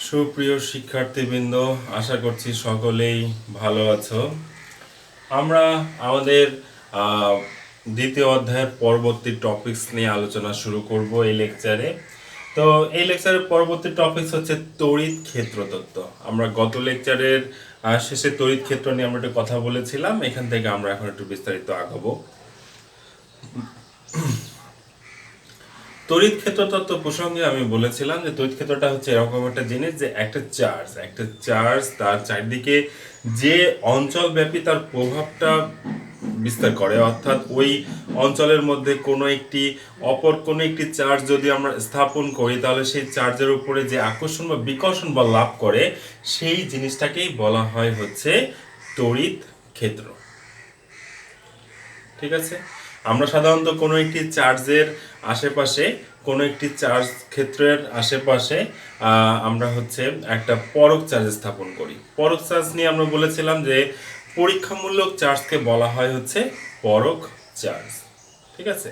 সুপ্রিয় শিক্ষার্থীবৃন্দ, আশা করছি সকলেই ভালো আছো। আমরা আমাদের আহ, দ্বিতীয় অধ্যায়ের পরবর্তী টপিকস নিয়ে আলোচনা শুরু করব এই লেকচারে। তো এই লেকচারের পরবর্তী টপিকস হচ্ছে তড়িৎ ক্ষেত্র তত্ত্ব। আমরা গত লেকচারের শেষে তড়িৎ ক্ষেত্র নিয়ে আমরা একটু কথা বলেছিলাম, এখান থেকে আমরা এখন একটু বিস্তারিত আগাবো। তড়িৎ ক্ষেত্র তত্ত্ব প্রসঙ্গে আমি বলেছিলাম যে তড়িৎ ক্ষেত্রটা হচ্ছে এরকম একটা জিনিস যে একটা চার্জ তার চারদিকে যে অঞ্চলব্যাপী তার প্রভাবটা বিস্তার করে, অর্থাৎ ওই অঞ্চলের মধ্যে কোনো একটি চার্জ যদি আমরা স্থাপন করি, তাহলে সেই চার্জের উপরে যে আকর্ষণ বা বিকর্ষণ বল লাভ করে, সেই জিনিসটাকেই বলা হয় হচ্ছে তড়িৎ ক্ষেত্র। ঠিক আছে, আমরা সাধারণত কোনো একটি চার্জ ক্ষেত্রের আশেপাশে আমরা হচ্ছে একটা পরক চার্জ স্থাপন করি। পরক চার্জ নিয়ে আমরা বলেছিলাম যে পরীক্ষামূলক চার্জকে বলা হয় হচ্ছে পরক চার্জ। ঠিক আছে,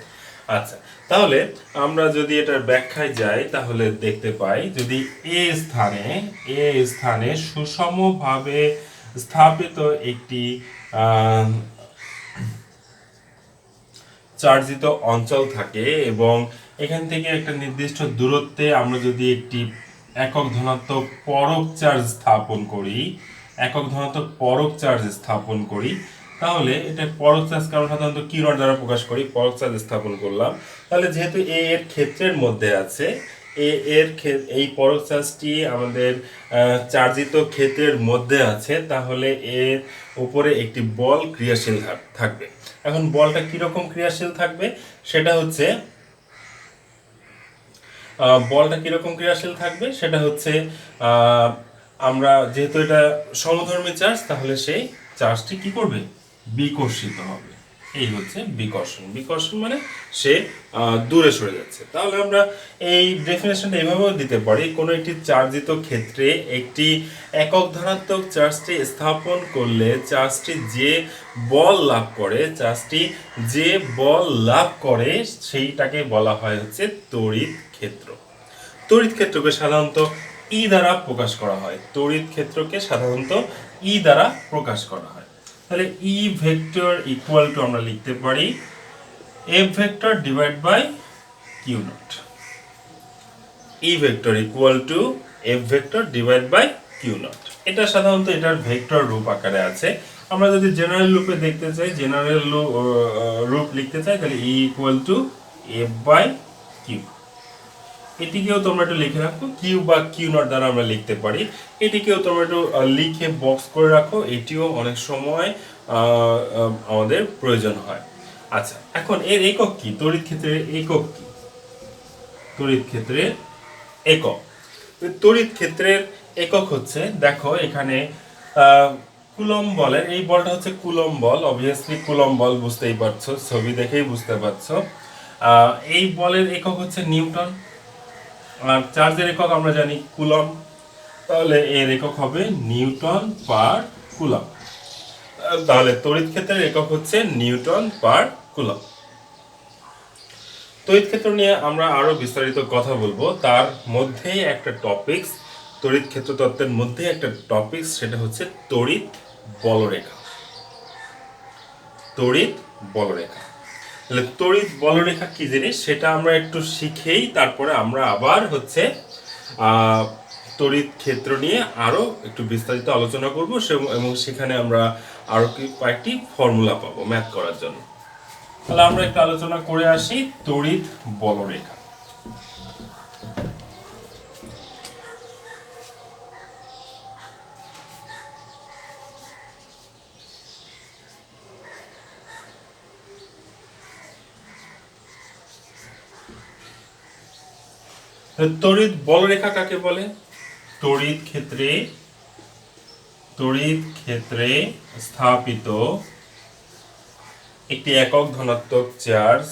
আচ্ছা, তাহলে আমরা যদি এটার ব্যাখ্যায় যাই তাহলে দেখতে পাই, যদি এ স্থানে সুষমভাবে স্থাপিত একটি চার্জিত অঞ্চল থাকে এবং এখান থেকে একটা নির্দিষ্ট দূরত্বে আমরা যদি একটি একক ধনাত্মক পরক চার্জ স্থাপন করি, তাহলে এটা পরক চার্জকে আমরা সাধারণত কিউ নট দ্বারা প্রকাশ করি। পরক চার্জ স্থাপন করলাম, তাহলে যেহেতু এ এর ক্ষেত্রের মধ্যে আছে, এই পরক চার্জটি আমাদের চার্জিত ক্ষেত্রের মধ্যে আছে, তাহলে এর উপরে একটি বল ক্রিয়াশীল থাকবে। এখন বলটা কিরকম ক্রিয়াশীল থাকবে সেটা হচ্ছে আমরা যেহেতু এটা সমধর্মী চার্জ, তাহলে সেই চার্জটি কি করবে, বিকর্ষিত হবে। এই হচ্ছে বিকর্ষণ মানে সে দূরে সরে যাচ্ছে। তাহলে আমরা এই ডেফিনেশনটা এভাবেও দিতে পারি, কোনো একটি চার্জিত ক্ষেত্রে একটি একক ধনাত্মক চার্জটি স্থাপন করলে চার্জটি যে বল লাভ করে সেইটাকে বলা হয় হচ্ছে তড়িৎ ক্ষেত্র। তড়িৎ ক্ষেত্রকে সাধারণত ই দ্বারা প্রকাশ করা হয়। তাহলে ই ভেক্টর ইকুয়াল টু আমরা লিখতে পারি F vector divide by Q naught. E vector equal to F vector divide by Q naught. এটা সাধারণত এটার ভেক্টর রূপ আকারে আছে। আমরা যদি জেনারেল রূপে দেখতে চাই, রূপ লিখতে চাই, তাহলে E equal to F by Q. এটিকেও তোমরা একটু লিখে রাখো, কিউ বা কিউ নট দ্বারা আমরা লিখতে পারি। এটিকেও তোমরা একটু লিখে বক্স করে রাখো, এটিও অনেক সময় আমাদের প্রয়োজন হয়। আচ্ছা, এখন এর একক কি? তড়িৎ ক্ষেত্রের একক কি? তড়িৎ ক্ষেত্রের একক হচ্ছে, দেখো এখানে কুলম্ব বলের, এই বলটা হচ্ছে কুলম্ব বল। অবভিয়াসলি কুলম্ব বল বুঝতেই পারছো, ছবি দেখেই বুঝতে পারছো। এই বলের একক হচ্ছে নিউটন, আর চার্জের একক আমরা জানি কুলম্ব, তাহলে এর একক হবে নিউটন পার কুলম্ব। তাহলে তড়িৎ ক্ষেত্রের একক হচ্ছে নিউটন পার কুলম্ব। তড়িৎ ক্ষেত্র নিয়ে আমরা আরো বিস্তারিত কথা বলবো, তার মধ্যেই একটা টপিকস, তড়িৎ ক্ষেত্র তত্ত্বের মধ্যে একটা টপিকস, সেটা হচ্ছে তড়িৎ বলরেখা। তাহলে তড়িৎ বলরেখা কি জিনিস সেটা আমরা একটু শিখেই তারপরে আমরা আবার হচ্ছে তড়িৎ ক্ষেত্র নিয়ে আরো একটু বিস্তারিত আলোচনা করব, এবং সেখানে আমরা আরো কয়েকটি ফর্মুলা পাবো ম্যাথ করার জন্য। তাহলে আমরা একটু আলোচনা করে আসি তড়িৎ বলরেখা। তড়িৎ বলরেখা কাকে বলে? তড়িৎ ক্ষেত্রে স্থাপিত একটি একক ধনাত্মক চার্জ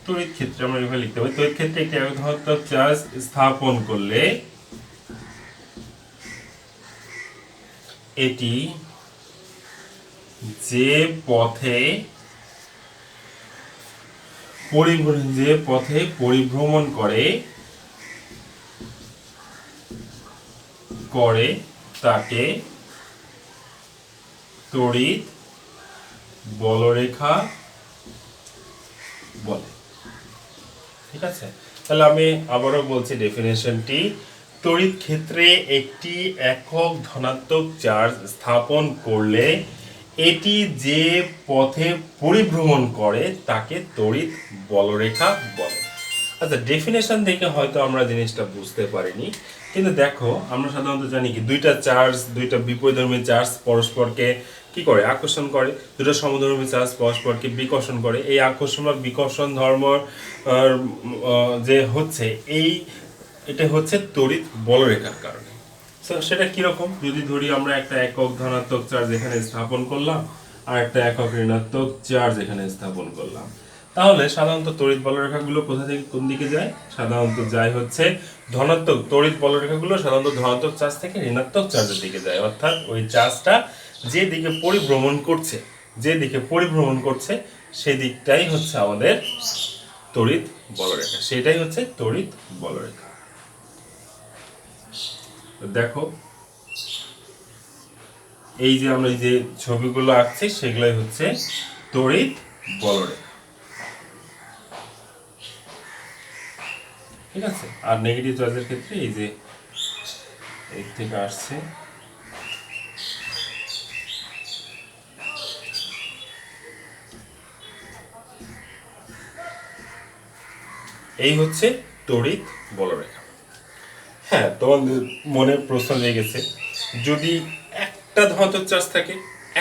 তড়িৎ ক্ষেত্রে আমরা এভাবে লিখতে পারি, তড়িৎ ক্ষেত্রে একটি একক ধনাত্মক চার্জ স্থাপন করলে এটি যে পথে পরিভ্রমণ করে তাকে তড়িৎ বলরেখা বলে। ঠিক আছে, তাহলে আমি আবারও বলছি ডেফিনেশনটি। তড়িৎ ক্ষেত্রে একটি একক ধনাত্মক চার্জ স্থাপন করলে এটি যে পথে পরিভ্রমণ করে তাকে তড়িৎ বলরেখা বলে। আচ্ছা, ডেফিনেশন দেখে হয়তো আমরা জিনিসটা বুঝতে পারিনি, কিন্তু দেখো আমরা সাধারণত জানি কি দুইটা বিপরীতধর্মী চার্জ পরস্পরকে কি করে, আকর্ষণ করে। দুটো সমধর্মী চার্জ পরস্পরকে বিকর্ষণ করে। এই আকর্ষণ বা বিকর্ষণ ধর্ম যে হচ্ছে এটা হচ্ছে তড়িৎ বলরেখার কারণে। সেটা কিরকম, যদি ধরি আমরা একটা একক ধনাত্মক চার্জ এখানে স্থাপন করলাম আর একটা একক ঋণাত্মক চার্জ এখানে স্থাপন করলাম, তাহলে সাধারণত তড়িৎ বলরেখাগুলো কোথা থেকে কোন দিকে যায়? সাধারণত যায় হচ্ছে ধনাত্মক, তড়িৎ বলরেখাগুলো সাধারণত ধনাত্মক চার্জ থেকে ঋণাত্মক চার্জের দিকে যায়, অর্থাৎ ওই চার্জটা যে দিকে পরিভ্রমণ করছে সেই দিকটাই হচ্ছে আমাদের তড়িৎ বলরেখা, সেটাই হচ্ছে তড়িৎ বলরেখা। দেখো এই যে আমরা এই যে ছবিগুলো আঁকছি সেগুলোই হচ্ছে তড়িৎ বলরেখা। ঠিক আছে, আর নেগেটিভ চার্জের ক্ষেত্রে এই যে এর থেকে আসছে এই হচ্ছে তড়িৎ বলরেখা। হ্যাঁ, তোমাদের মনে প্রশ্ন জেগেছে, যদি একটা ধনাত্মক চার্জ থাকে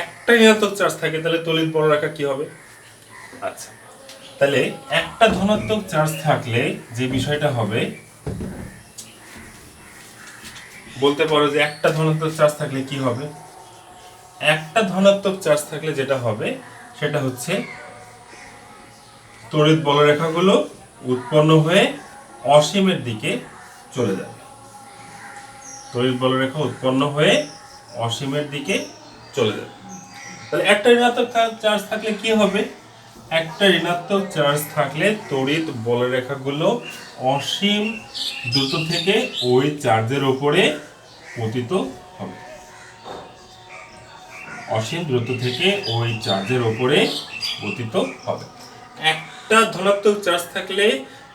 একটা ঋণাত্মক চার্জ থাকে তাহলে তড়িৎ বলরেখা কি হবে? আচ্ছা, তাহলে একটা ধনাত্মক চার্জ থাকলে যে বিষয়টা হবে, বলতে পারো যে একটা ধনাত্মক চার্জ থাকলে কি হবে? একটা ধনাত্মক চার্জ থাকলে যেটা হবে সেটা হচ্ছে তড়িৎ বলরেখাগুলো উৎপন্ন হয়ে অসীমের দিকে চলে যাবে। তড়িৎ বলরেখা উৎপন্ন হয়ে অসীমের দিকে চলে যাবে। তাহলে একটা ঋণাত্মক চার্জ থাকলে কি হবে? একটা ঋণাত্মক চার্জ থাকলে তড়িৎ বলরেখাগুলো অসীম দ্রুত থেকে ওই চার্জের উপরে পতিত হবে। অসীম দ্রুত থেকে ওই চার্জের উপরে পতিত হবে। একটা ধনাত্মক চার্জ থাকলে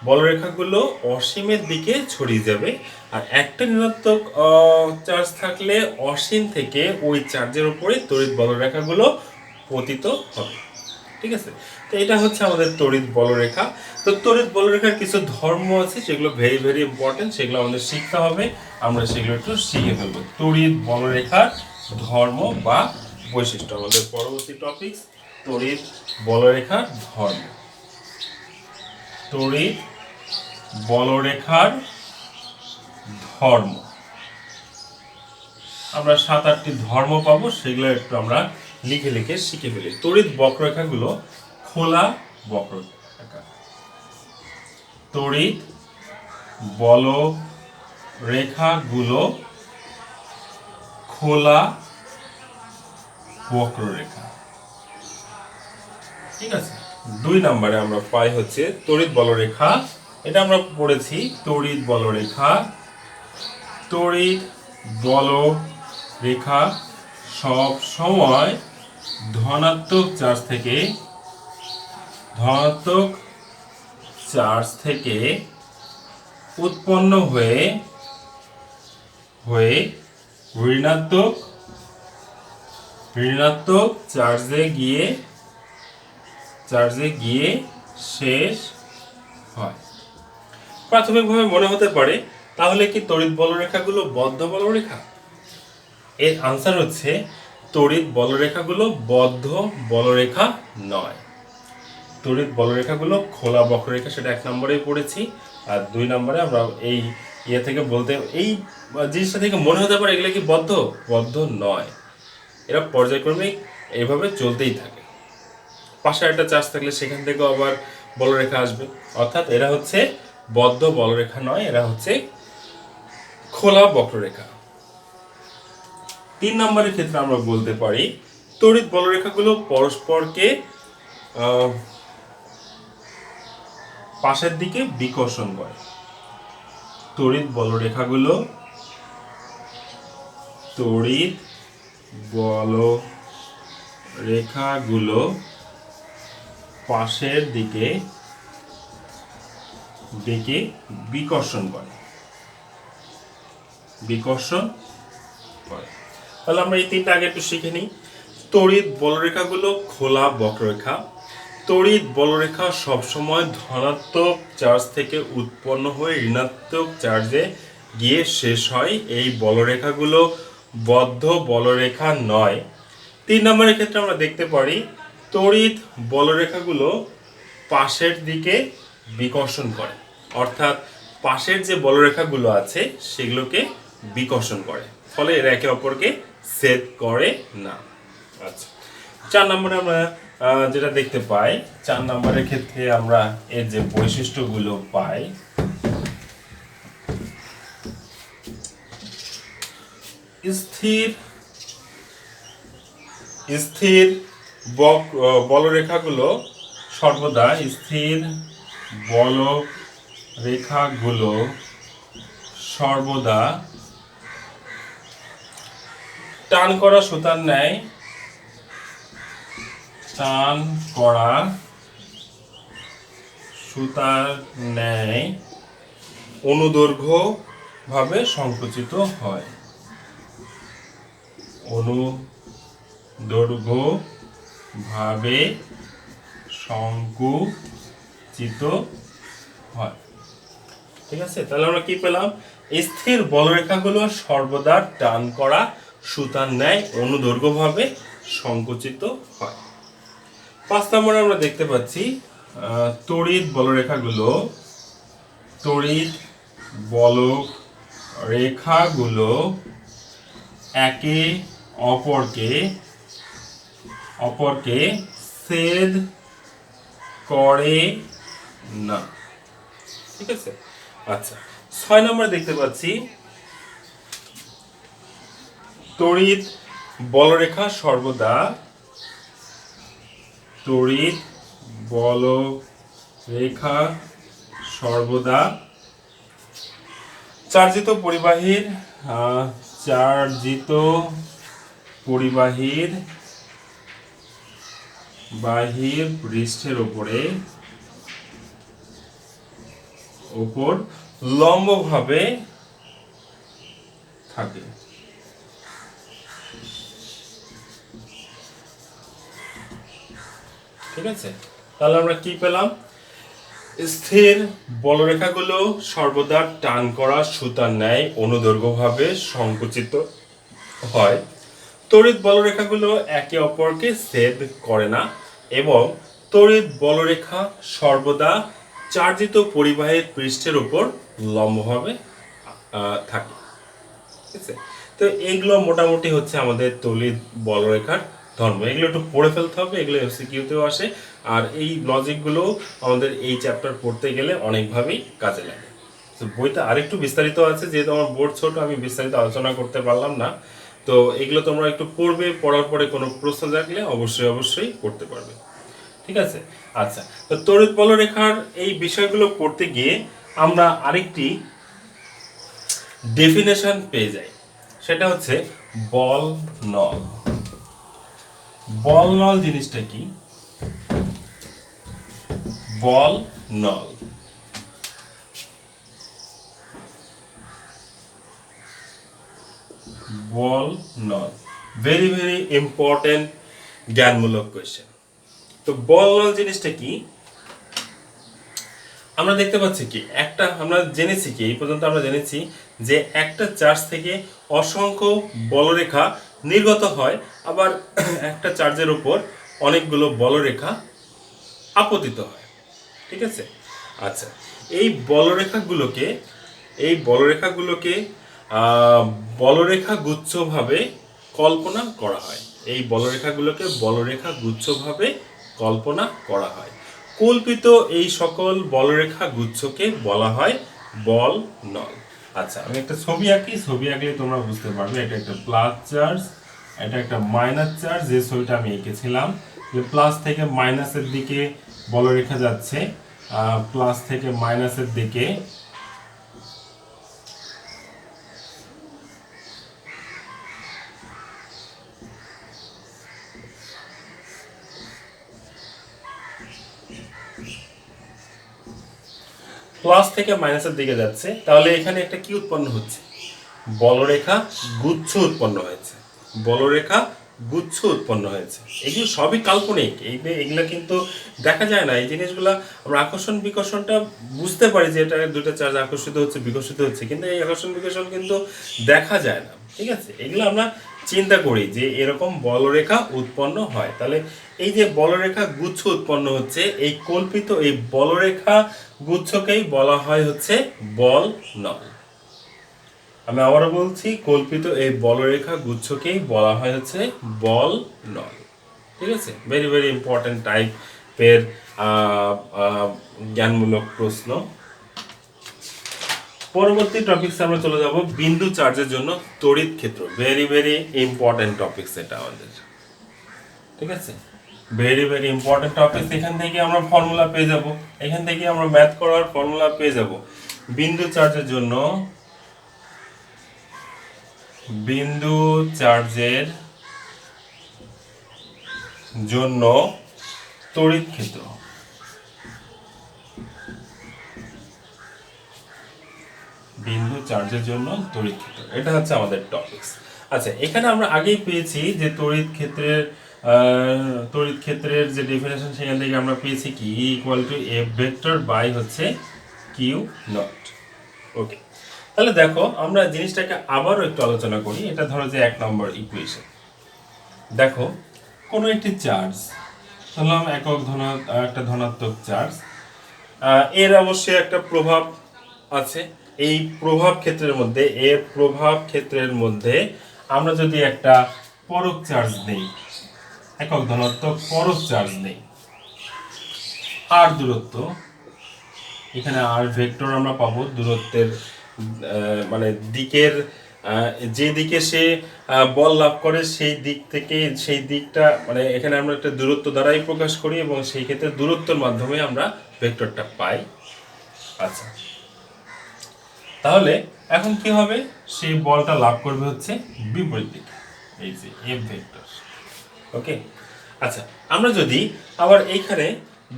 বলরেখাগুলো অসীমের দিকে ছড়িয়ে যাবে, আর একটা ঋণাত্মক চার্জ থাকলে অসীম থেকে ওই চার্জের উপরে তড়িৎ বলরেখাগুলো পতিত হবে। ঠিক আছে, তো এটা হচ্ছে আমাদের তড়িৎ বলরেখা। তো তড়িৎ বলরেখার কিছু ধর্ম আছে যেগুলো ভেরি ভেরি ইম্পর্টেন্ট, সেগুলো আমাদের শিখতে হবে। আমরা সেগুলো একটু শিখে ফেলবো। তড়িৎ বলরেখার ধর্ম বা বৈশিষ্ট্য, আমাদের পরবর্তী টপিক তড়িৎ বলরেখার ধর্ম। তড়িৎ বলরেখার ধর্ম আমরা 7-8টি ধর্ম পাবো, সেগুলো একটু আমরা লিখে লিখে শিখে ফেলি। তড়িৎ বক্ররেখাগুলো খোলা বক্ররেখা। তড়িৎ বলরেখাগুলো খোলা বক্ররেখা। ঠিক আছে, 2 নম্বরে আমরা পাই হচ্ছে তড়িৎ বলরেখা। এটা আমরা পড়েছি, তড়িৎ বলরেখা। তড়িৎ বলরেখা সব সময় ধনাত্মক চার্জ থেকে উৎপন্ন হয়ে ঋণাত্মক চার্জে গিয়ে শেষ হয়। প্রাথমিকভাবে মনে হতে পারে তাহলে কি তড়িৎ বলরেখাগুলো বদ্ধ বলরেখা? এর আনসার হচ্ছে তড়িৎ বলরেখাগুলো বদ্ধ বলরেখা নয়। তড়িৎ বলরেখাগুলো খোলা বক্ররেখা, সেটা 1 নম্বরেই পড়েছি। আর 2 নম্বরে আমরা এই থেকে বলতে, এই জিনিসটা থেকে মনে হতে পারে এগুলো কি বদ্ধ নয়, এরা পর্যায়ক্রমিক এইভাবে চলতেই থাকে। পাশে একটা চার্জ থাকলে সেখান থেকে আবার বলরেখা আসবে, অর্থাৎ এরা হচ্ছে বদ্ধ বলরেখা নয়, এরা হচ্ছে খোলা বক্ররেখা। 3 নম্বরের ক্ষেত্রে আমরা বলতে পারি তড়িৎ বলরেখাগুলো পরস্পরকে পাশের দিকে বিকর্ষণ করে। তড়িৎ বলরেখাগুলো পাশের দিকে বিকর্ষণ করে। তাহলে আমরা এই 3টা আগে একটু শিখে নিই। তড়িৎ বলরেখাগুলো খোলা বক্ররেখা। তড়িৎ বলরেখা সবসময় ধনাত্মক চার্জ থেকে উৎপন্ন হয়ে ঋণাত্মক চার্জে গিয়ে শেষ হয়। এই বলরেখাগুলো বদ্ধ বলরেখা নয়। 3 নম্বরের ক্ষেত্রে আমরা দেখতে পারি তড়িৎ বলরেখাগুলো পাশের দিকে বিকর্ষণ করে, অর্থাৎ পাশের যে বলরেখাগুলো আছে সেগুলোকে বিকর্ষণ করে, ফলে এরা একে অপরকে ছেদ করে না। আচ্ছা, 4 নম্বরে আমরা যেটা দেখতে পাই, 4 নম্বরের ক্ষেত্রে আমরা এর যে বৈশিষ্ট্যগুলো পাই, স্থির বলরেখাগুলো সর্বদা টান করা সুতার ন্যায় অনুদৈর্ঘ্য ভাবে সংকুচিত হয়। ঠিক আছে, তাহলে আমরা কি পেলাম? স্থির বলরেখাগুলো সর্বদা টান করা সুতার ন্যায় অনুদৈর্ঘ্য ভাবে সংকুচিত হয়। 5 নম্বরে আমরা দেখতে পাচ্ছি তড়িৎ বলরেখাগুলো একে অপরকে ছেদ করে না। ঠিক আছে, আচ্ছা, 6 নম্বরে দেখতে পাচ্ছি তড়িৎ বলরেখা সর্বদা চার্জিত পরিবাহীর পৃষ্ঠের উপর লম্বভাবে থাকে। ঠিক আছে, তাহলে আমরা কি পেলাম? স্থির বলরেখাগুলো সর্বদা টান করা সুতার ন্যায় অনুদৈর্ঘ্যভাবে সংকুচিত হয়। তড়িৎ বলরেখাগুলো একে অপরকে ছেদ করে না এবং তড়িৎ বলরেখা সর্বদা চার্জিত পরিবাহীর পৃষ্ঠের উপর লম্বভাবে থাকে। ঠিক আছে, তো এইগুলো মোটামুটি হচ্ছে আমাদের তড়িৎ বলরেখার ধর্ম। এগুলো একটু পড়ে ফেলতে হবে, এগুলো এমসিকিউতেও আসে, আর এই লজিকগুলো আমাদের এই চ্যাপ্টার পড়তে গেলে অনেকভাবেই কাজে লাগে। তো বইটা আরেকটু বিস্তারিত আছে, যেহেতু আমার বোর্ড ছোট আমি বিস্তারিত আলোচনা করতে পারলাম না। তো এগুলো তোমরা একটু পড়বে, পড়ার পরে কোনো প্রশ্ন থাকলে অবশ্যই করতে পারবে। ঠিক আছে, আচ্ছা, তো তড়িৎ বলরেখার এই বিষয়গুলো পড়তে গিয়ে আমরা আরেকটি ডেফিনেশন পেয়ে যাই, সেটা হচ্ছে বল নল জিনিসটা কি? বল নল ভেরি ইম্পর্টেন্ট জ্ঞানমূলক কোয়েশ্চেন। তো বল নল জিনিসটা কি? আমরা দেখতে পাচ্ছি কি, এই পর্যন্ত আমরা জেনেছি যে একটা চার্জ থেকে অসংখ্য বলরেখা নির্গত হয়, আবার একটা চার্জের উপর অনেকগুলো বলরেখা আপতিত হয়। ঠিক আছে, আচ্ছা, এই বলরেখাগুলোকে বলরেখা গুচ্ছভাবে কল্পনা করা হয়। কল্পিত এই সকল বলরেখা গুচ্ছকে বলা হয় বল নল। আচ্ছা, আমি একটা ছবি আঁকি, ছবি আঁকলে তোমরা বুঝতে পারবে এটা একটা প্লাস চার্জ, এটা একটা মাইনাস চার্জ। যে ছবিটা আমি এঁকেছিলাম প্লাস থেকে মাইনাসের দিকে বলরেখা যাচ্ছে, প্লাস থেকে মাইনাসের দিকে। প্লাস থেকে মাইনাসের দিকে যাচ্ছে, তাহলে এখানে একটা কি উৎপন্ন হচ্ছে? বলরেখা গুচ্ছ উৎপন্ন হয়েছে, বলরেখা গুচ্ছ উৎপন্ন হয়েছে। এগুলো সবই কাল্পনিক, এগুলো কিন্তু দেখা যায় না। এই জিনিসগুলো আমরা আকর্ষণ বিকর্ষণটা বুঝতে পারি যে এটা দুটো চার্জ আকর্ষিত হচ্ছে বিকর্ষিত হচ্ছে, কিন্তু এই আকর্ষণ বিকর্ষণ কিন্তু দেখা যায় না। ঠিক আছে, এগুলো আমরা চিন্তা করি যে এরকম বলরেখা উৎপন্ন হয়। তাহলে এই যে বলরেখা গুচ্ছ উৎপন্ন হচ্ছে, এই কল্পিত এই বলরেখা গুচ্ছকেই বলা হয় হচ্ছে বল নল। আমি আবারও বলছি, কল্পিত এই বলরেখা গুচ্ছকেই বলা হয় হচ্ছে বল নল। ঠিক আছে, ভেরি ভেরি ইম্পর্টেন্ট টাইপের জ্ঞানমূলক প্রশ্ন। পরবর্তী টপিকসে আমরা চলে যাব বিন্দু চার্জের জন্য তড়িৎ ক্ষেত্র। ভেরি ভেরি ইম্পর্টেন্ট টপিকস এটা আমাদের। ঠিক আছে, ভেরি ভেরি ইম্পর্টেন্ট টপিকস। এখান থেকে আমরা ফর্মুলা পেয়ে যাব, এখান থেকে আমরা ম্যাথ করার ফর্মুলা পেয়ে যাব। বিন্দু চার্জের জন্য, বিন্দু চার্জের জন্য তড়িৎ ক্ষেত্র। বিন্দু চার্জের জন্য তড়িৎ ক্ষেত্র, এটা হচ্ছে আমাদের টপিকস। আচ্ছা, এখানে আমরা আগেই পেয়েছি যে তড়িৎ ক্ষেত্রের যে ডেফিনেশন, সেখান থেকে আমরা পেয়েছি কি equal to F vector by হচ্ছে কিউ নট। ওকে, তাহলে দেখো আমরা জিনিসটাকে আবারও একটু আলোচনা করি। এটা ধরো যে 1 নম্বর ইকুয়েশন। দেখো কোনো একটি চার্জ ধরলাম একটা ধনাত্মক চার্জ, এর অবশ্যই একটা প্রভাব আছে। এই প্রভাব ক্ষেত্রের মধ্যে, এর প্রভাব ক্ষেত্রের মধ্যে আমরা যদি একটা পরক চার্জ নেই, একক ধনাত্মক পরক চার্জ নেই, আর দূরত্ব, এখানে আর ভেক্টর আমরা পাবো দূরত্বের মানে দিকের, যে দিকে সে বল লাভ করে সেই দিক থেকে, সেই দিকটা মানে এখানে আমরা একটা দূরত্ব দ্বারাই প্রকাশ করি এবং সেই ক্ষেত্রে দূরত্বের মাধ্যমে আমরা ভেক্টরটা পাই। আচ্ছা, তাহলে এখন কি হবে? সেই বলটা লাভ করবে হচ্ছে বিপরীত দিকে, এই যে এফ ভেক্টর। ওকে, আচ্ছা, আমরা যদি আবার এইখানে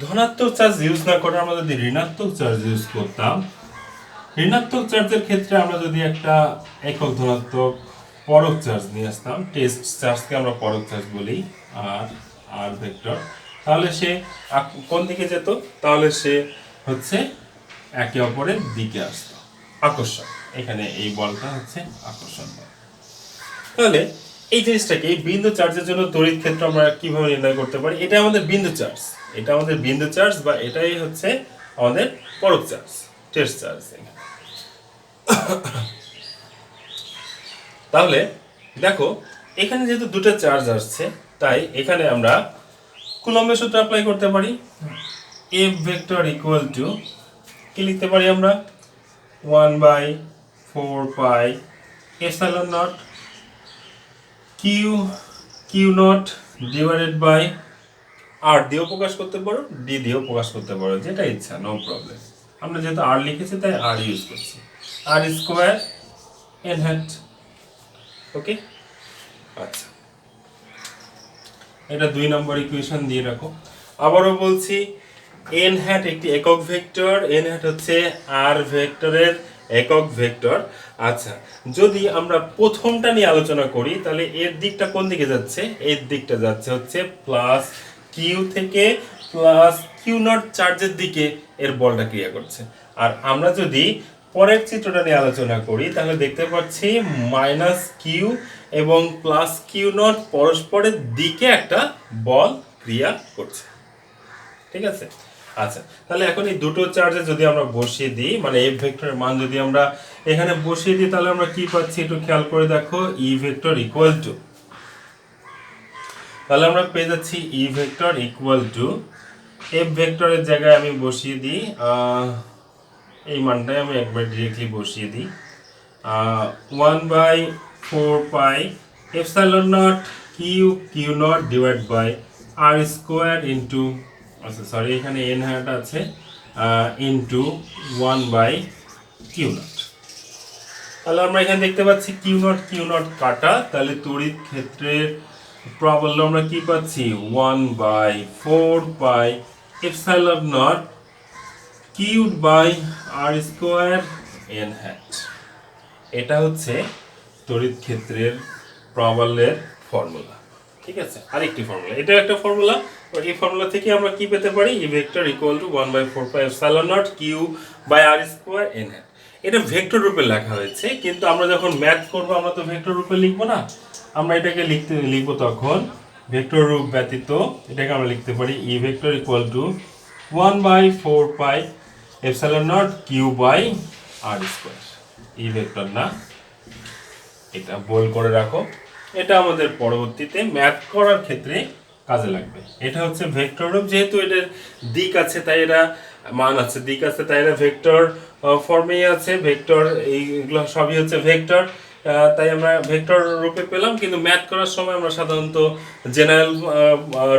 ধনাত্মক চার্জ ইউজ না করে আমরা যদি ঋণাত্মক চার্জ ইউজ করতাম, ঋণাত্মক চার্জের ক্ষেত্রে আমরা যদি একটা একক ধনাত্মক পরক চার্জ নিয়ে আসতাম, টেস্ট চার্জকে আমরা পরক চার্জ বলি, আর আর ভেক্টর, তাহলে সে কোন দিকে যেত? তাহলে সে হচ্ছে একে অপরের দিকে আসতো, আকর্ষণ। এখানে এই বলটা হচ্ছে আকর্ষণ বল। তাহলে এই জিনিসটাকে বিন্দু চার্জের জন্য তড়িৎ ক্ষেত্র আমরা কিভাবে নির্ণয় করতে পারি? এটা আমাদের বিন্দু চার্জ, এটা আমাদের বিন্দু চার্জ, বা এটাই হচ্ছে আমাদের পরক চার্জ, টেস্ট চার্জ। তাহলে দেখো এখানে যেহেতু দুটো চার্জ আসছে, তাই এখানে আমরা কুলম্বের সূত্র অ্যাপ্লাই করতে পারি। এফ ভেক্টর ইকুয়াল টু কি লিখতে পারি আমরা? 1/4 pi epsilon not Q nought divided by R দিয়েও প্রকাশ করতে পারো, ডি দিয়েও প্রকাশ করতে পারো, যেটা ইচ্ছা, নো প্রবলেম। আমরা যেহেতু আর লিখেছি তাই আর ইউজ করছি। আর স্কোয়ার এন হ্যাট। ওকে, আচ্ছা, এটা 2 নম্বর ইকুয়েশন দিয়ে রাখো। আবারও বলছি, এন হ্যাট একটি একক ভেক্টর, এন হ্যাট হচ্ছে আর ভেক্টরের একক ভেক্টর। আচ্ছা, যদি আমরা প্রথমটা নিয়ে আলোচনা করি, তাহলে এর দিকটা কোন দিকে যাচ্ছে? এর দিকটা যাচ্ছে হচ্ছে প্লাস কিউ থেকে প্লাস কিউ নট চার্জের দিকে এর বলটা ক্রিয়া করছে। আর আমরা যদি পরের চিত্রটা নিয়ে আলোচনা করি, তাহলে দেখতে পাচ্ছি মাইনাস কিউ এবং প্লাস কিউ নট পরস্পরের দিকে একটা বল ক্রিয়া করছে। ঠিক আছে, আচ্ছা, তাহলে এখন এই দুটো চার্জে যদি আমরা বসিয়ে দিই, মানে এফ ভেক্টরের মান যদি আমরা এখানে বসিয়ে দিই, তাহলে আমরা কি পাচ্ছি একটু খেয়াল করে দেখো। ই ভেক্টর ইকুয়াল টু, তাহলে আমরা পেয়ে যাচ্ছি ই ভেক্টর ইকুয়াল টু এফ ভেক্টরের জায়গায় আমি বসিয়ে দিই এই মানটাই আমি একবার ডিরেক্টলি বসিয়ে দিই 1/4 pi epsilon not Q naught divide by R square into আচ্ছা সরি এখানে এন হ্যাট আছে ইন্টু 1/কিউ নট। তাহলে আমরা এখানে দেখতে পাচ্ছি কিউ নট কাটা, তাহলে তড়িৎ ক্ষেত্রের প্রাবল্য আমরা কি পাচ্ছি 1/4 পাই এপসাইলন নট কিউড by R square N hat. এটা হচ্ছে তড়িৎ ক্ষেত্রের প্রাবল্যের ফর্মুলা। ঠিক আছে, আরেকটি ফর্মুলা, এটা একটা ফর্মুলা, এই ফর্মুলা থেকে আমরা কি পেতে পারি E vector equal to 1/4 pi epsilon not Q by R square N hat. এটা ভেক্টর রূপে লেখা হয়েছে, কিন্তু আমরা যখন ম্যাথ করব আমরা তো ভেক্টর রূপে লিখবো না, আমরা এটাকে লিখবো তখন ভেক্টর রূপ ব্যতীত এটাকে আমরা লিখতে পারি E vector equal to 1/4 pi epsilon not Q by R square. E vector না, এটা বোল্ড করে রাখো, এটা আমাদের পরবর্তীতে ম্যাথ করার ক্ষেত্রে কাজে লাগবে। এটা হচ্ছে ভেক্টর রূপ, যেহেতু এটার দিক আছে তাই এরা মান আছে, দিক আছে তাই এরা ভেক্টর ফর্মেই আছে, ভেক্টর এইগুলো সবই হচ্ছে ভেক্টর, তাই আমরা ভেক্টর রূপে পেলাম। কিন্তু ম্যাথ করার সময় আমরা সাধারণত জেনারেল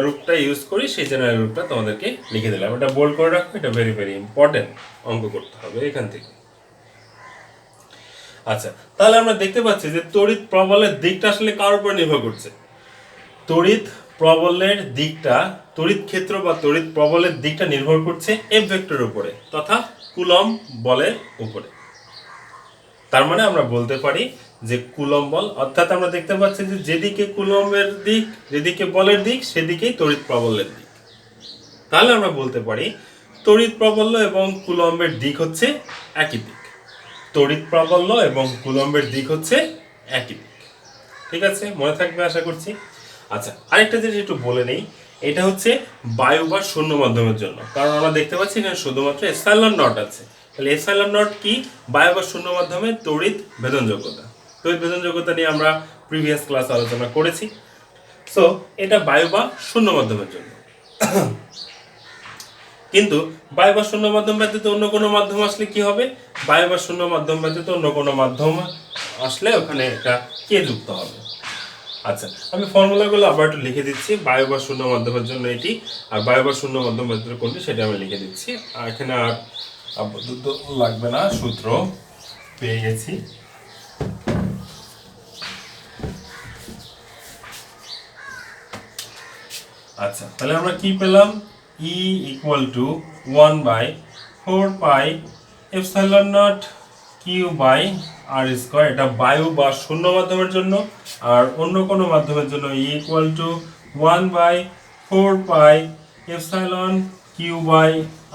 রূপটা ইউজ করি, সেই জেনারেল রূপটা তোমাদেরকে লিখে দিলাম। এটা বোল্ড করে রাখো, এটা ভেরি ভেরি ইম্পর্টেন্ট, অঙ্ক করতে হবে এখান থেকে। আচ্ছা, তাহলে আমরা দেখতে পাচ্ছি যে তড়িৎ প্রবলের দিকটা আসলে কার উপর নির্ভর করছে। তড়িৎ প্রবলের দিকটা, তড়িৎ ক্ষেত্র বা তড়িৎ প্রবলের দিকটা নির্ভর করছে এফ ভেক্টরের উপরে তথা কুলম্ব বলের উপরে। তার মানে আমরা বলতে পারি যে কুলম্ব বল, অর্থাৎ আমরা দেখতে পাচ্ছি যে যেদিকে কুলম্বের দিক, যেদিকে বলের দিক, সেদিকেই তড়িৎ প্রবলের দিক। তাহলে আমরা বলতে পারি তড়িৎ প্রবল্য এবং কুলম্বের দিক হচ্ছে একই দিক। তড়িৎ প্রাবল্য এবং কুলম্বের দিক হচ্ছে একই দিক। ঠিক আছে, মনে থাকবে আশা করছি। আচ্ছা, আরেকটা জিনিস একটু বলে নেই, এটা হচ্ছে বায়ু বা শূন্য মাধ্যমের জন্য, কারণ আমরা দেখতে পাচ্ছি এখানে শুধুমাত্র এপসাইলন নট আছে। তাহলে এপসাইলন নট কি? বায়ু বা শূন্য মাধ্যমে তড়িৎ ভেদনযোগ্যতা। তড়িৎ ভেদনযোগ্যতা নিয়ে আমরা প্রিভিয়াস ক্লাস আলোচনা করেছি। সো এটা বায়ু বা শূন্য মাধ্যমের জন্য। কিন্তু বায়ু বা শূন্য মাধ্যম ব্যতীত অন্য কোনো মাধ্যম আসলে কি হবে? বায়ু বা শূন্য মাধ্যম ব্যতীত অন্য কোনো মাধ্যম আসলে ওখানে একটা কে যুক্ত হবে। আচ্ছা, আমি ফর্মুলাগুলো আবার একটু লিখে দিচ্ছি। বায়ু বা শূন্য মাধ্যমের জন্য এটি, আর বায়ু বা শূন্য মাধ্যম ব্যতীত কোনটি সেটা আমি লিখে দিচ্ছি। আর এখানে আর আপাতত লাগবে না, সূত্র পেয়ে গেছি। আচ্ছা, তাহলে আমরা কি পেলাম? E equal to 1/4 pi epsilon not Q by R square. এটা বায়ু বা শূন্য মাধ্যমের জন্য, আর অন্য কোনো মাধ্যমের জন্য E equal to 1/4 pi epsilon Q by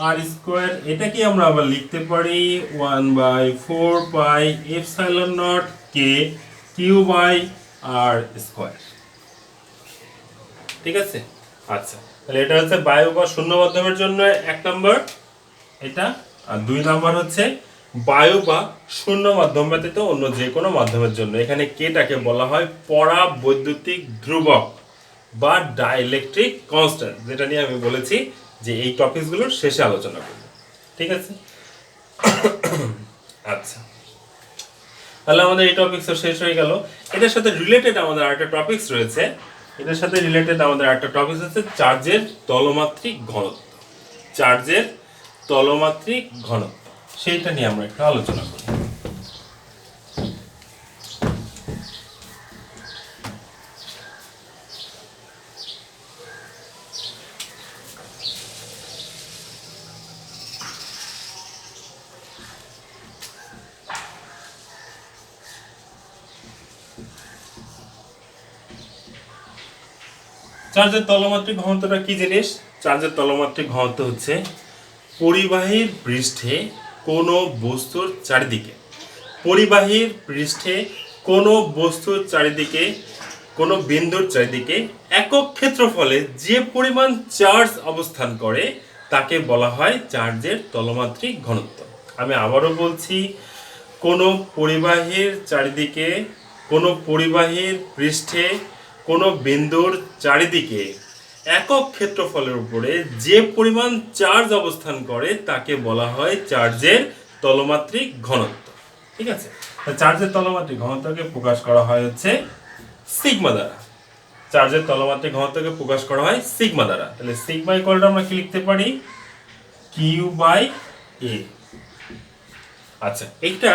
R square. এটাকে আমরা আবার লিখতে পারি 1/4 পাই এপসাইলন নট কে কিউ বাই আর স্কোয়ার। ঠিক আছে, আচ্ছা, তাহলে এটা হচ্ছে বায়ু বা শূন্য মাধ্যমের জন্য এক নম্বর এটা, আর দুই নম্বর হচ্ছে বায়ু বা শূন্য মাধ্যম ব্যতীত অন্য যে কোনো মাধ্যমের জন্য। এখানে কেটাকে বলা হয় পরাবৈদ্যুতিক ধ্রুবক বা ডাইইলেকট্রিক কনস্ট্যান্ট, যেটা নিয়ে আমি বলেছি যে এই টপিকসগুলোর শেষে আলোচনা করব। ঠিক আছে, আচ্ছা, তাহলে আমাদের এই টপিকস শেষ হয়ে গেল। এটার সাথে রিলেটেড আমাদের আরেকটা টপিকস রয়েছে, এটার সাথে রিলেটেড আমাদের একটা টপিক হচ্ছে চার্জের তলমাত্রিক ঘনত্ব। চার্জের তলমাত্রিক ঘনত্ব, সেইটা নিয়ে আমরা একটু আলোচনা করি। চার্জের তলমাত্রিক ঘনত্বটা কি জিনিস? চার্জের তলমাত্রিক ঘনত্ব হচ্ছে পরিবাহীর পৃষ্ঠে কোনো বস্তুর চারিদিকে, পরিবাহীর পৃষ্ঠে কোনো বস্তুর চারিদিকে, কোনো বিন্দুর চারিদিকে একক ক্ষেত্রফলে যে পরিমাণ চার্জ অবস্থান করে তাকে বলা হয় চার্জের তলমাত্রিক ঘনত্ব। আমি আবারও বলছি, কোনো পরিবাহীর চারিদিকে, কোনো পরিবাহীর পৃষ্ঠে, কোনো বিন্দুর চারিদিকে একক ক্ষেত্রফলের উপরে যে পরিমাণ চার্জ অবস্থান করে তাকে বলা হয় চার্জের তলমাত্রিক ঘনত্ব। ঠিক আছে, চার্জের তলমাত্রিক ঘনত্বকে প্রকাশ করা হয় হচ্ছে সিগমা দ্বারা। চার্জের তলমাত্রিক ঘনত্বকে প্রকাশ করা হয় সিগমা দ্বারা। তাহলে সিগমা ইকুয়াল টু আমরা কি লিখতে পারি? কিউ বাই এ। আচ্ছা, এটা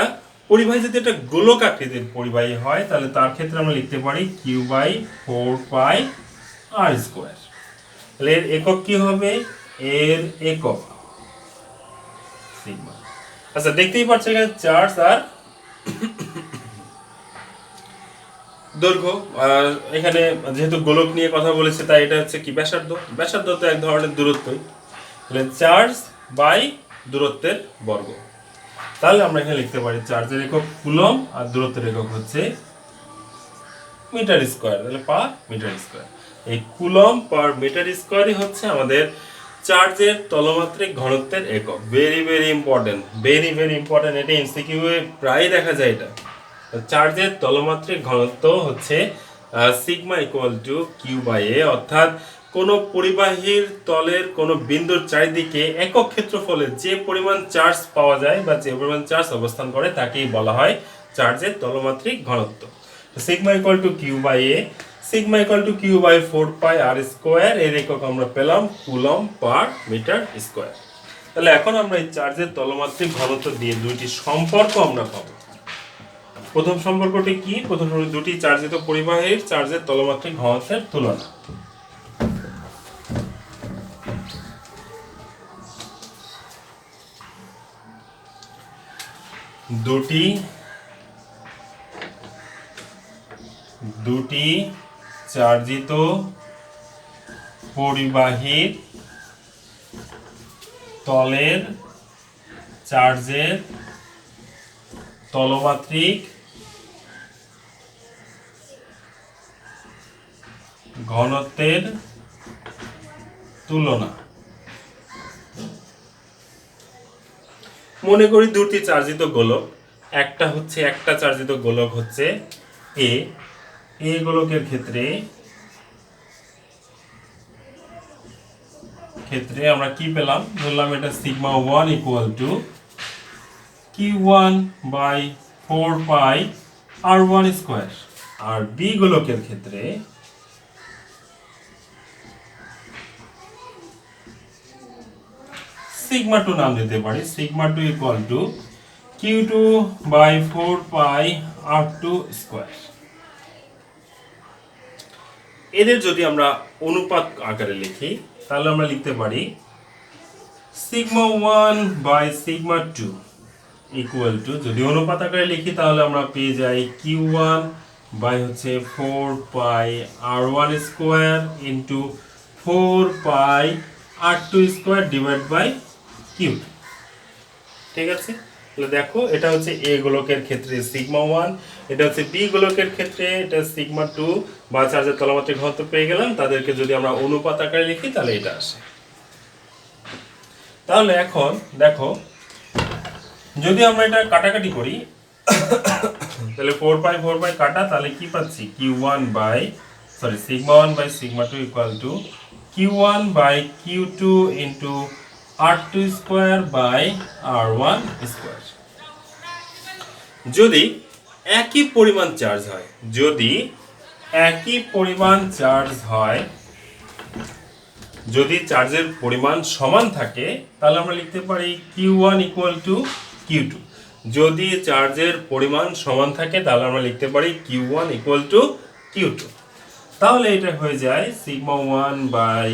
পরিবাহী যদি একটা গোলক আকৃতির পরিবাহী হয় তাহলে তার ক্ষেত্রে আমরা লিখতে পারি Q by 4 pi R square. তাহলে এর একক কি হবে? এর একক সিগমা। আচ্ছা, দেখতেই পাচ্ছেন এখানে চার্জ আর দৈর্ঘ্য। আর এখানে যেহেতু গোলক নিয়ে কথা বলেছে তাই এটা হচ্ছে কি ব্যাসার্ধ। ব্যাসার্ধ তো এক ধরনের দূরত্বই। তাহলে চার্জ বাই দূরত্বের বর্গ। তাহলে আমরা এখানে লিখতে পারি চার্জের একক কুলম্ব আর দূরত্বের একক হচ্ছে মিটার স্কোয়ার। তাহলে পার মিটার স্কোয়ার। এই কুলম্ব পার মিটার স্কোয়ারই হচ্ছে আমাদের চার্জের তলমাত্রিক ঘনত্বের একক। Very very important, very very important. এটা এমসিকিউ এ প্রায় দেখা যায়। এটা চার্জের তলমাত্রিক ঘনত্ব হচ্ছে sigma equal to Q by A, অর্থাৎ কোন পরিবাহীর তলের কোন বিন্দুর চারিদিকে একক ক্ষেত্রফলে যে পরিমাণ চার্জ পাওয়া যায় বা যে পরিমাণ চার্জ অবস্থান করে তাকেই বলা হয় চার্জের তলমাত্রিক ঘনত্ব। Sigma equal to Q by A, sigma equal to Q by 4 pi R square. এর একক আমরা পেলাম কুলম্ব পার মিটার স্কোয়ার। তাহলে এখন আমরা এই চার্জের তলমাত্রিক ঘনত্ব দিয়ে দুইটি সম্পর্ক আমরা পাবো। প্রথম সম্পর্কটি কি? প্রথম দুটি চার্জিত পরিবাহীর চার্জের তলমাত্রিক ঘনত্বের তুলনা। দুটি চার্জিত পরিবাহীর তলের চার্জের তলমাত্রিক ঘনত্বের তুলনা। মনে করি দুটি চার্জিত গোলক, একটা চার্জিত গোলক হচ্ছে এ গোলকের ক্ষেত্রে আমরা কি পেলাম? ধরলাম এটা sigma 1 equal to Q1 by 4 pi R1 square. আর বি গোলকের ক্ষেত্রে সিগমা 2 নাম দিতে পারি, sigma 2 equal to Q2 by 4 pi R2 square. এদের যদি আমরা অনুপাত আকারে লিখি তাহলে আমরা লিখতে পারি sigma 1 by sigma 2 equal to, যদি অনুপাত আকারে লিখি তাহলে আমরা পেয়ে যাই Q1 বাই হচ্ছে 4 pi R1 square into 4 pi R2 square divide by Q। ঠিক আছে, তাহলে দেখো এটা হচ্ছে এ গোলকের ক্ষেত্রে সিগমা 1, এটা হচ্ছে বি গোলকের ক্ষেত্রে এটা সিগমা 2 বা চার্জের তলমাত্রিক ঘনত্ব পেয়ে গেলাম। তাদেরকে যদি আমরা অনুপাত আকারে লিখি তাহলে এটা আসে। তাহলে এখন দেখো যদি আমরা এটা কাটাকাটি করি তাহলে 4 পাই কাটা, তাহলে কি পাচ্ছি? Sigma 1 by sigma 2 equal to Q1 by Q2 into R2 square by R1 square. যদি একই পরিমাণ চার্জ হয়, যদি চার্জের পরিমাণ সমান থাকে তাহলে আমরা লিখতে পারি Q1 ইকুয়াল টু Q2। যদি চার্জের পরিমাণ সমান থাকে তাহলে আমরা লিখতে পারি Q1 ইকুয়াল টু Q2। তাহলে এটা হয়ে যায় sigma 1 by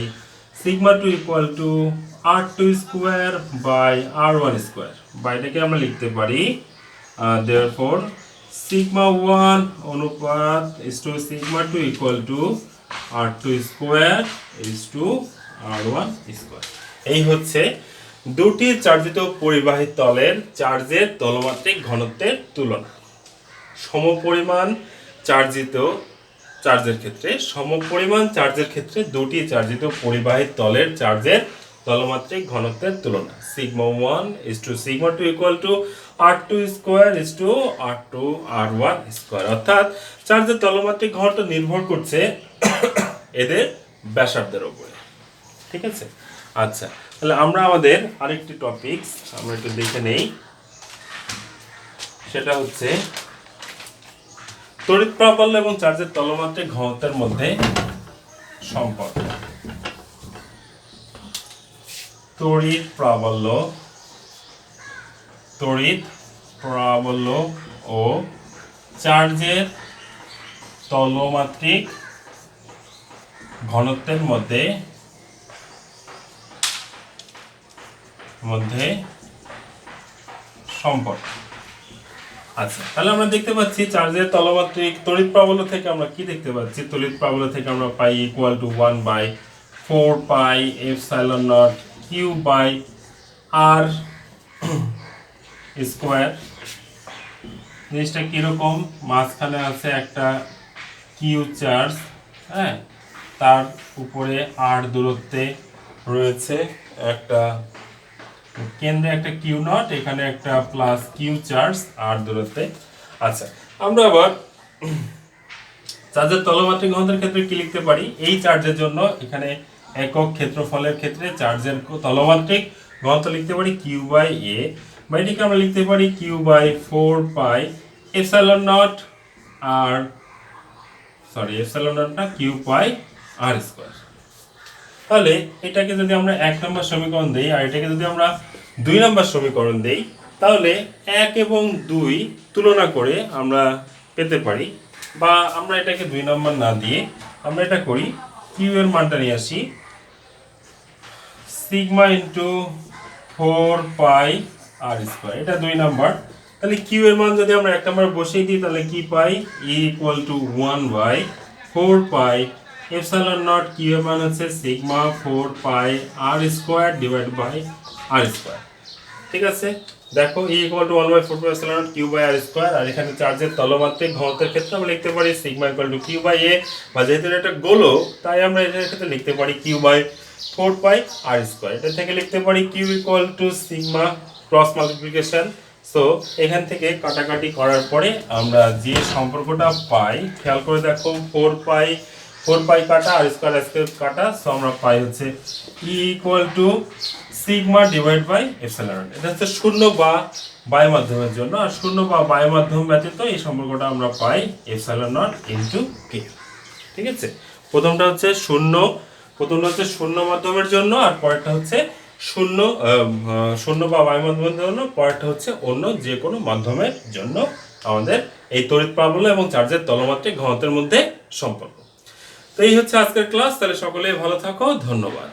sigma 2 equal to R2 square by R1 square. বা এটাকে আমরা লিখতে পারি therefore সিগমা 1 অনুপাত is to sigma 2 equal to R2 square is to R1 square. এই হচ্ছে দুটি চার্জিত পরিবাহী তলের চার্জের তলমাত্রিক ঘনত্বের তুলনা। সমপরিমাণ চার্জের ক্ষেত্রে দুটি চার্জিত পরিবাহী তলের চার্জের তলমাত্রিক ঘনত্বের তুলনা। Sigma 1 is to sigma 2 equal to R2 square is to R2 R1 square. অর্থাৎ চার্জের তলমাত্রিক ঘনত্ব নির্ভর করছে এদের ব্যাসার্ধের উপরে। ঠিক আছে, আচ্ছা তাহলে আমরা আমাদের আরেকটি টপিক আমরা একটু দেখে নেই, সেটা হচ্ছে তড়িৎ প্রাবল্য এবং চার্জের তলমাত্রিক ঘনত্বের মধ্যে সম্পর্ক। তড়িৎ প্রাবল্য ও চার্জের তলমাত্রিক ঘনত্বের মধ্যে সম্পর্ক। আচ্ছা তাহলে আমরা দেখতে পাচ্ছি চার্জের তলমাত্রিক তড়িৎ প্রাবল্য থেকে আমরা কি দেখতে পাচ্ছি, তড়িৎ প্রাবল্য থেকে আমরা পাই equal to 1/4 pi epsilon not Q by R square. জিনিসটা কিরকম, মাঝখানে আছে একটা কিউ চার্জ, হ্যাঁ, তার উপরে আর দূরত্বে রয়েছে একটা কেন্দ্রে একটা কিউ নট, এখানে একটা প্লাস কিউ চার্জ আর দূরত্বে। আচ্ছা আমরা আবার চার্জের তলমাত্রিক ঘনত্বের ক্ষেত্রে কি লিখতে পারি, এই চার্জের জন্য এখানে একক ক্ষেত্রফলের ক্ষেত্রে চার্জের তলমাত্রিক ঘনত্ব লিখতে পারি কিউ বাই এ, বা এটিকে আমরা লিখতে পারি Q by 4 pi epsilon naught R epsilon naught না কিউ পাই আর স্কয়ার। তাহলে এটাকে যদি আমরা 1 নম্বর সমীকরণ দেই আর এটাকে যদি আমরা 2 নম্বর সমীকরণ দেই, তাহলে 1 এবং 2 তুলনা করে আমরা পেতে পারি, বা আমরা এটাকে 2 নম্বর না দিয়ে আমরা এটা করি, কিউ এর মানটা নিয়ে আসি sigma into 4 pi R square, এটা 2 নম্বর। তাহলে কিউ এর মান যদি আমরা 1 নম্বর বসিয়ে দিই তাহলে কি পাই, E equal to 1/4 pi epsilon not, Q এর মান হচ্ছে sigma 4 pi R square divide by R square. ঠিক আছে, দেখো E equal to 1/4 pi epsilon not Q by R square, আর এখানে চার্জের তলমাত্রিক ঘনত্বের ক্ষেত্রে আমরা লিখতে পারি sigma equal to Q by A, বা যেহেতু এটা গোলক তাই আমরা এটার ক্ষেত্রে লিখতে পারি Q by 4 pi R square. এটা থেকে লিখতে পারি Q equal to sigma cross multiplication. So এখান থেকে কাটাকাটি করার পরে আমরা যে সম্পর্কটা পাই, খেয়াল করে দেখো 4 পাই কাটা আর স্কয়ার কাটা, সো আমরা পাই হচ্ছে E equal to sigma divide by epsilon naught. এটা হচ্ছে শূন্য বা বায়ু মাধ্যমের জন্য, আর শূন্য বা বায়ু মাধ্যম ব্যতীত এই সম্পর্কটা আমরা পাই এপসাইলন নট ইনটু কে। ঠিক আছে, প্রথমটা হচ্ছে শূন্য মাধ্যমের জন্য, আর পরেরটা হচ্ছে শূন্য বা বায়ু মাধ্যমের জন্য, পরেরটা হচ্ছে অন্য যে কোনো মাধ্যমের জন্য আমাদের এই তড়িৎ প্রাবল্য এবং চার্জের তলমাত্রিক ঘনত্বের মধ্যে সম্পর্ক। তো এই হচ্ছে আজকের ক্লাস, তাহলে সকলেই ভালো থাকো, ধন্যবাদ।